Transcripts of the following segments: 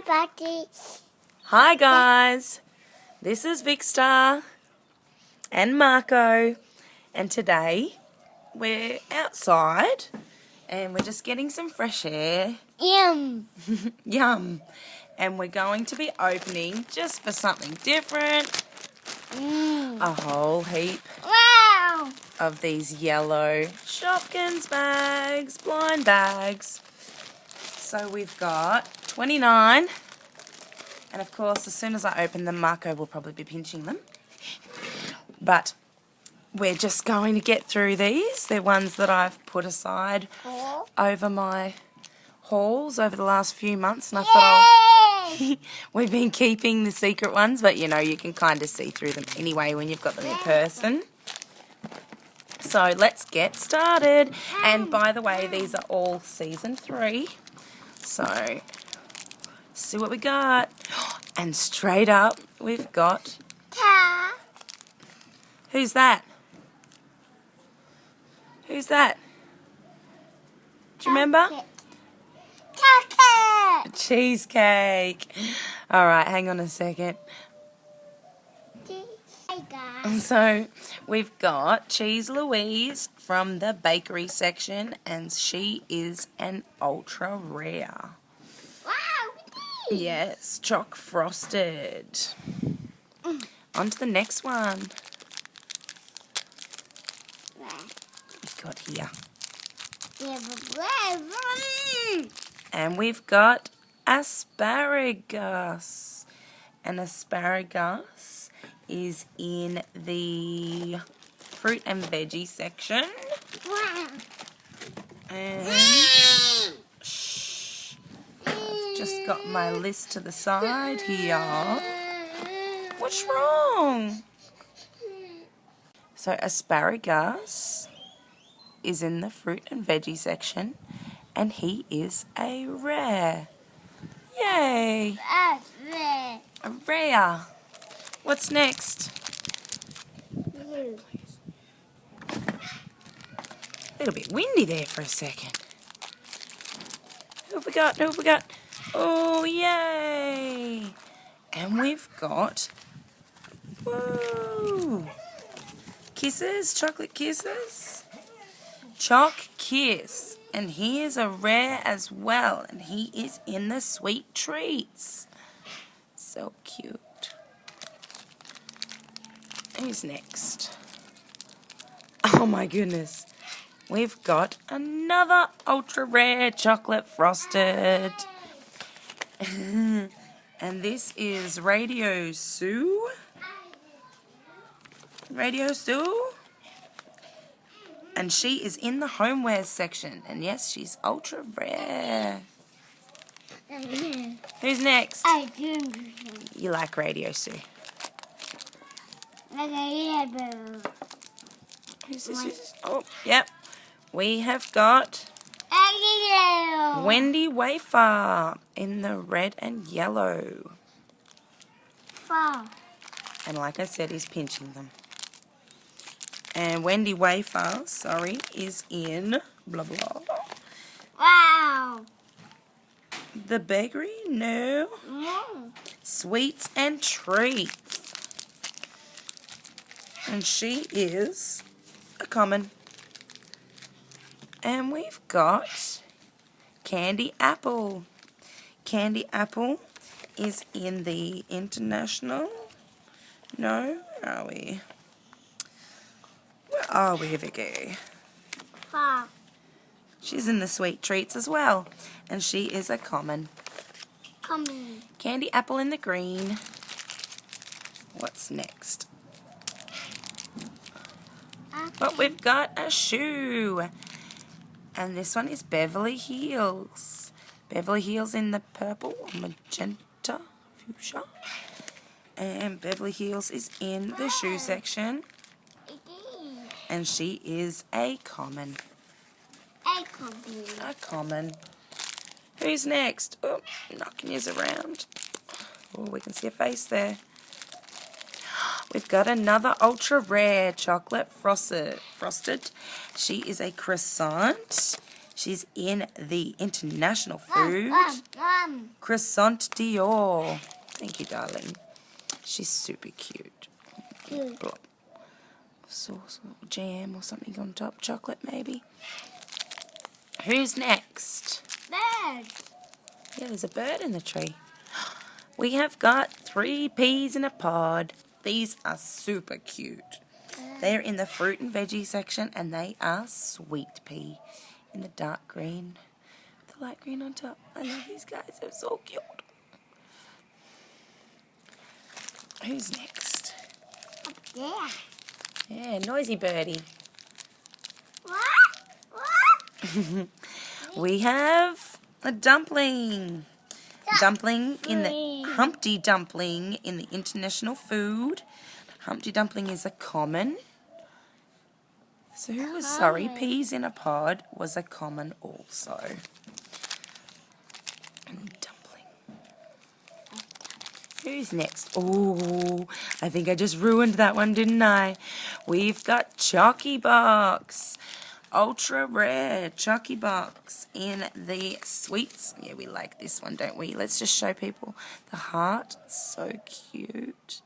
Buddy. Hi guys, this is Victor and Marco, and today we're outside and we're just getting some fresh air. Yum. Yum. And we're going to be opening, just for something different, a whole heap Wow. of these yellow Shopkins bags, blind bags. So we've got 29. And of course, as soon as I open them, Marco will probably be pinching them. But we're just going to get through these. They're ones that I've put aside over my hauls over the last few months. And I thought we've been keeping the secret ones, but you know, you can kind of see through them anyway when you've got them in person. So let's get started. And by the way, these are all season 3. So see what we got. And straight up, we've got... Who's that? Who's that? Do you remember? Chocolate. Cheesecake. All right, hang on a second. Hey guys. So we've got Cheese Louise from the bakery section, and she is an ultra rare. Yes, choc frosted. On to the next one. We've got here. And we've got asparagus. And asparagus is in the fruit and veggie section. Wow. And just got my list to the side here. What's wrong? So asparagus is in the fruit and veggie section, and he is a rare. Yay! A rare. What's next? A little bit windy there for a second. Who have we got? Who have we got? Oh, yay! And we've got, whoa, kisses, chocolate kisses, Choc Kiss. And he is a rare as well, and he is in the sweet treats. So cute. Who's next? Oh my goodness. We've got another ultra rare chocolate frosted. And this is Radio Sue. Radio Sue. And she is in the homewares section. And yes, she's ultra rare. Who's next? I do. You like Radio Sue. Who's this? Who's this? Oh, yep. We have got Wendy Wafer in the red and yellow. And like I said, he's pinching them. And Wendy Wafer, sorry, is in blah blah. Wow. The bakery? No. Sweets and treats. And she is a common. And we've got Candy Apple. Candy Apple is in the international. No, where are we? Where are we, Vicky? She's in the sweet treats as well. And she is a common. Candy Apple in the green. What's next? But we've got a shoe. And this one is Beverly Hills. Beverly Hills in the purple, magenta, fuchsia. And Beverly Hills is in the shoe section. And she is a common. A common. Who's next? Oh, knocking yours around. Oh, we can see a face there. We've got another ultra rare chocolate frosted. She is a croissant, She's in the international food. Mom. Croissant Dior. Thank you, darling. She's super cute. Cute. Blah. Sauce or jam or something on top. Chocolate, maybe. Who's next? Bird. Yeah, there's a bird in the tree. We have got 3 peas in a pod. These are super cute. They're in the fruit and veggie section, and they are sweet pea in the dark green. The light green on top. I love these guys. They're so cute. Who's next? Up there. Yeah, noisy birdie. What? We have a dumpling. Dumpling in the Humpty Dumpling in the international food. Humpty Dumpling is a common. So who was sorry? Peas in a pod was a common also. And dumpling. Who's next? Oh, I think I just ruined that one, didn't I? We've got Chalky Box. Ultra rare Chalky Box in the sweets. Yeah, we like this one, don't we? Let's just show people the heart. So cute.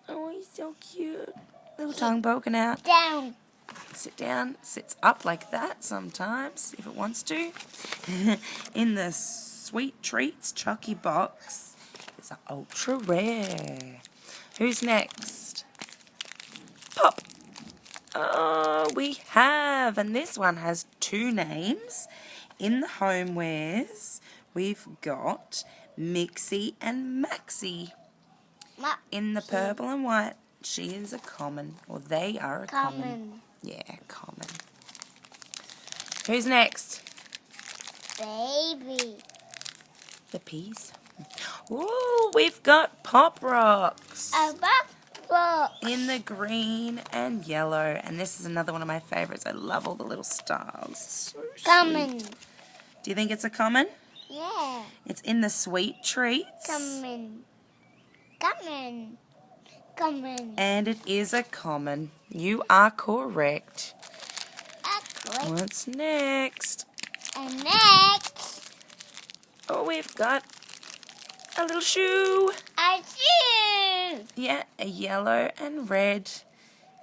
Oh, he's so cute. Little tongue poking out. Down. Sit down. Sits up like that sometimes, if it wants to. In the sweet treats Chalky Box is an ultra rare. Who's next? Pop. Oh, we have, and this one has 2 names. In the homewares, we've got Mixie and Maxie. In the purple and white, she is a common, or they are a common. Yeah, common. Who's next? Baby. The peas. Ooh, we've got Pop Rocks. A box. In the green and yellow. And this is another one of my favourites. I love all the little stars. So Common. sweet. Do you think it's a common? Yeah. It's in the sweet treats. Common. And it is a common. You are correct. Excellent. What's next? And next, Oh, we've got a little shoe. a shoe. Yeah, a yellow and red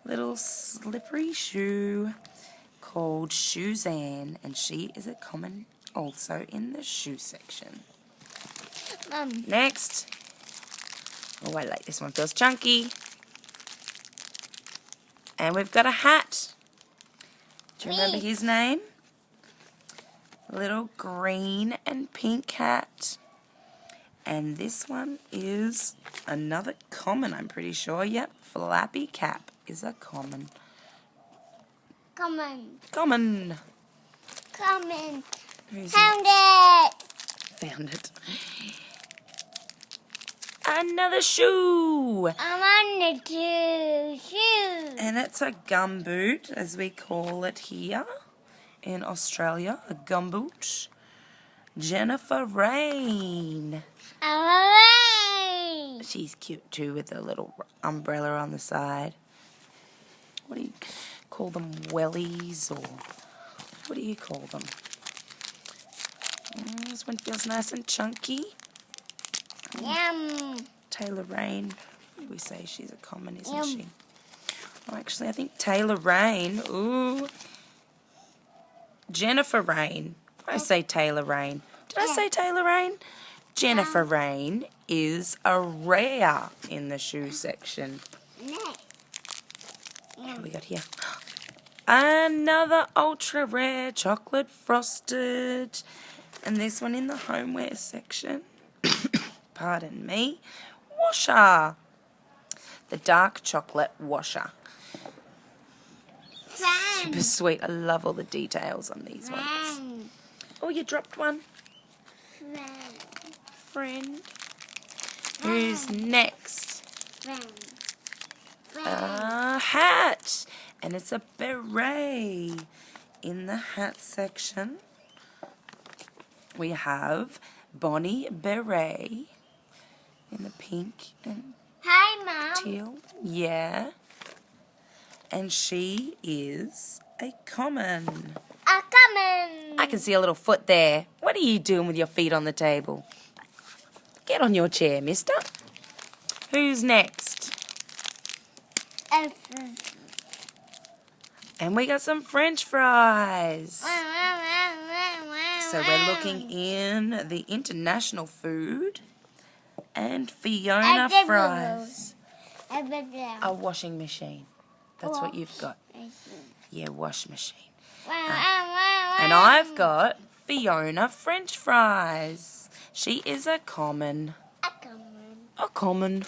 little slippery shoe called Suzanne, and she is a common also in the shoe section. Mom. Next. Oh, I like this one. Feels chunky. And we've got a hat. Do you remember his name? Little green and pink hat. And this one is another common, I'm pretty sure. Yep, Flappy Cap is a common. Common. Who's Found it. Found it. Another shoe. I'm on the shoe. And it's a gumboot, as we call it here in Australia. A gumboot. Jennifer Rain. Away. She's cute too with a little umbrella on the side. What do you call them? Wellies, or what do you call them? This one feels nice and chunky. Yum. Taylor Rain. We say she's a common, isn't she? Oh, actually, I think Taylor Rain. Ooh. Jennifer Rain. I say Taylor Rain. Did I say Taylor Rain? Jennifer Rain is a rare in the shoe section. Next. What do we got here? Another ultra rare chocolate frosted. And this one in the homeware section. Pardon me. Washer. The dark chocolate washer. Super sweet. I love all the details on these ones. Oh, you dropped one. Friend. Who's next? A hat. And it's a beret. In the hat section, we have Bonnie Beret in the pink and Hi, Mom. teal. Yeah. And she is a common. A Coming. I can see a little foot there. What are you doing with your feet on the table? Get on your chair, mister. Who's next? And we got some French fries. So we're looking in the international food. And Fiona fries. A washing machine. That's what you've got. Yeah, wash machine. And I've got Fiona French fries. She is a common. A common.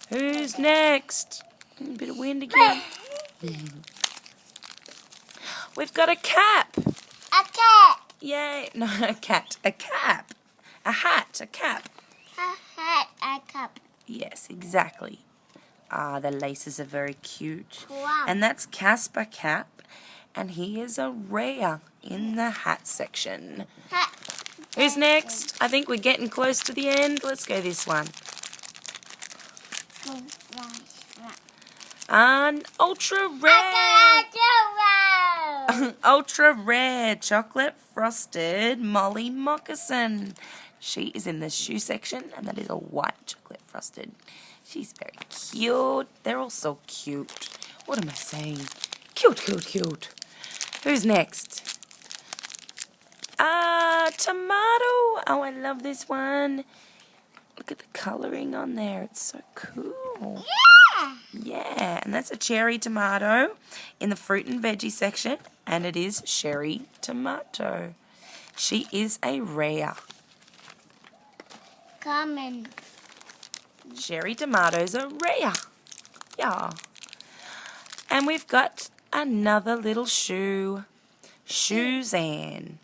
Who's next? A bit of wind again. We've got a cap. A cat. Yay. No, a cat. A cap. A hat. A cap. A hat. A cup. Yes, exactly. Ah, the laces are very cute. Wow. And that's Casper Cap. And he is a rare in the hat section. Hat. Who's next? I think we're getting close to the end. Let's go this one. An ultra rare. Ultra rare chocolate frosted Molly Moccasin. She is in the shoe section, and that is a white chocolate frosted. She's very cute. They're all so cute. What am I saying? Cute, cute, cute. Who's next? Tomato. Oh, I love this one. Look at the colouring on there. It's so cool. Yeah. Yeah, and that's a cherry tomato in the fruit and veggie section, and it is cherry tomato. She is a rare. Coming. Cherry tomatoes are rare. Yeah. And we've got another little shoe. Suzanne.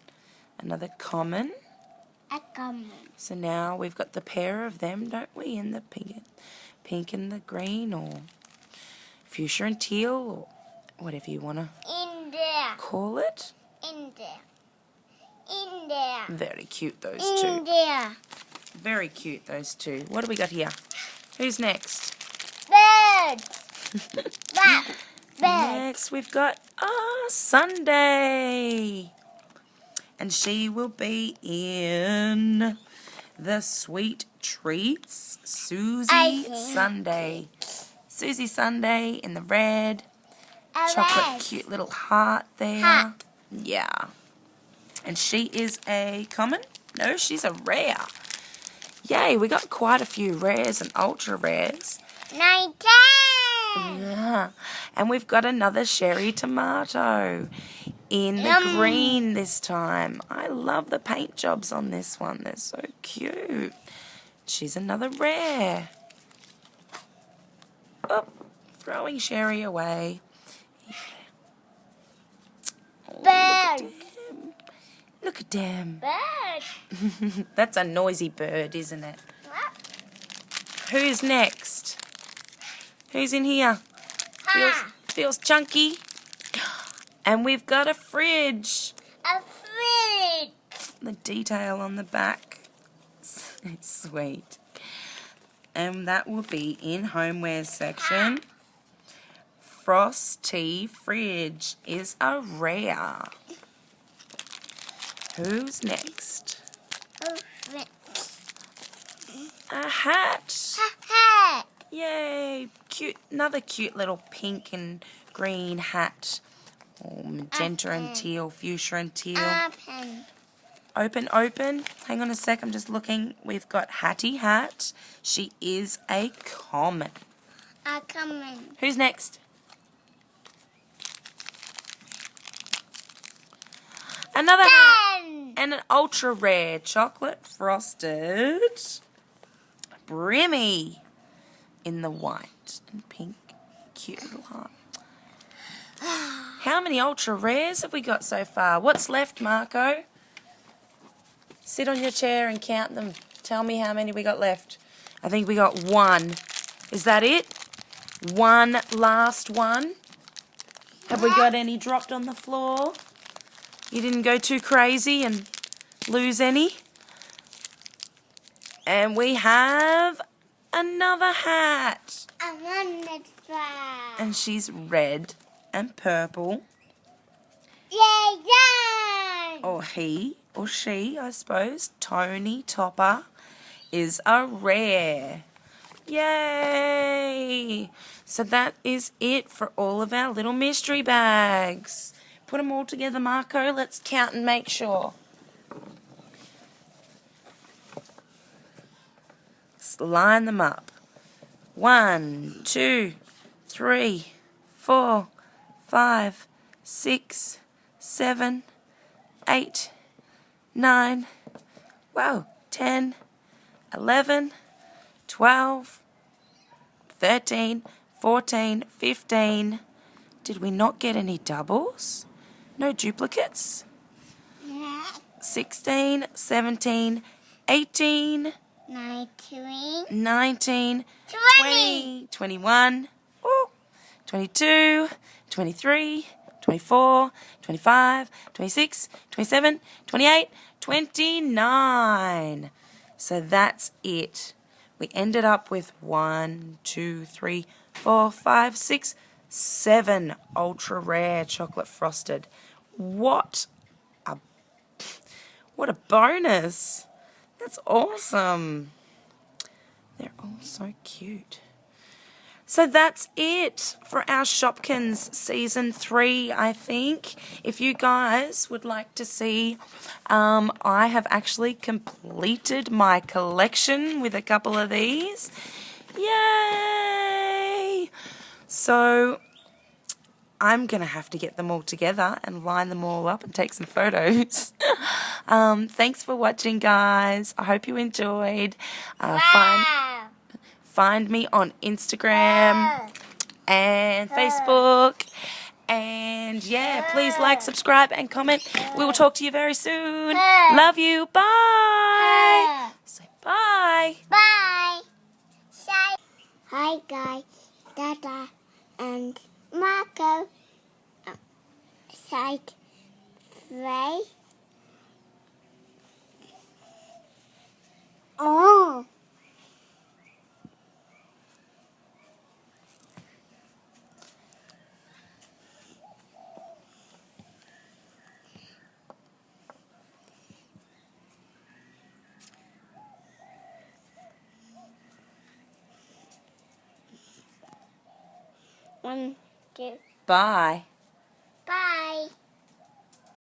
Another common. A coming. So now we've got the pair of them, don't we? In the pink and the green, or fuchsia and teal, or whatever you want to In there. call it. In there. In there. Very cute, those In two. there. Very cute, those two. What do we got here? Who's next? Bird. Bird. Next, we've got Sunday. And she will be in the Sweet Treats. Susie Sunday. Susie Sunday in the red. Chocolate cute little heart there. Heart. Yeah. And she is a common? No, she's a rare. Yay, we got quite a few rares and ultra rares. 19. Yeah. And we've got another cherry tomato in the Yum. green this time. I love the paint jobs on this one. They're so cute. She's another rare. Oh, throwing sherry away. Oh, Bird. look at them. Bird. That's a noisy bird, isn't it? Who's next? Who's in here? Feels chunky. And we've got a fridge. A fridge. The detail on the back. It's sweet. And that will be in homeware section. Frosty Fridge is a rare. Who's next? A fridge. A hat. A hat. Yay. Cute. Another cute little pink and green hat. Oh, magenta and teal, fuchsia and teal. Open. Open, open. Hang on a sec, I'm just looking. We've got Hattie Hat. She is a common. A coming. Who's next? Another hat. And an ultra rare chocolate frosted Brimmy in the white and pink. Cute little heart. How many ultra rares have we got so far? What's left, Marco? Sit on your chair and count them. Tell me how many we got left. I think we got one. Is that it? One last one. Have we got any dropped on the floor? You didn't go too crazy and lose any? And we have another hat. I want that fly. And she's red and purple. Yay, done! Or he or she, I suppose. Tony Topper is a rare. Yay! So that is it for all of our little mystery bags. Put them all together, Marco. Let's count and make sure. Let's line them up. 1, 2, 3, 4, 5, 6, 7, 8, 9, wow, 10, 11, 12, 13, 14, 15. Did we not get any doubles? No duplicates? 16, 17, 18, 19, 20, 21, 22, 23, 24, 25, 26, 27, 28, 29. So that's it. We ended up with 1, 2, 3, 4, 5, 6, 7 ultra rare chocolate frosted. What a bonus. That's awesome. They're all so cute. So that's it for our Shopkins Season 3, I think. If you guys would like to see, I have actually completed my collection with a couple of these. Yay! So I'm going to have to get them all together and line them all up and take some photos. Thanks for watching, guys. I hope you enjoyed. Find me on Instagram and Facebook. And yeah, please like, subscribe, and comment. We will talk to you very soon. Love you. Bye. Say bye. Bye. Hi, guys. Dada and Marco. Side Ray. Oh. One, two. Bye.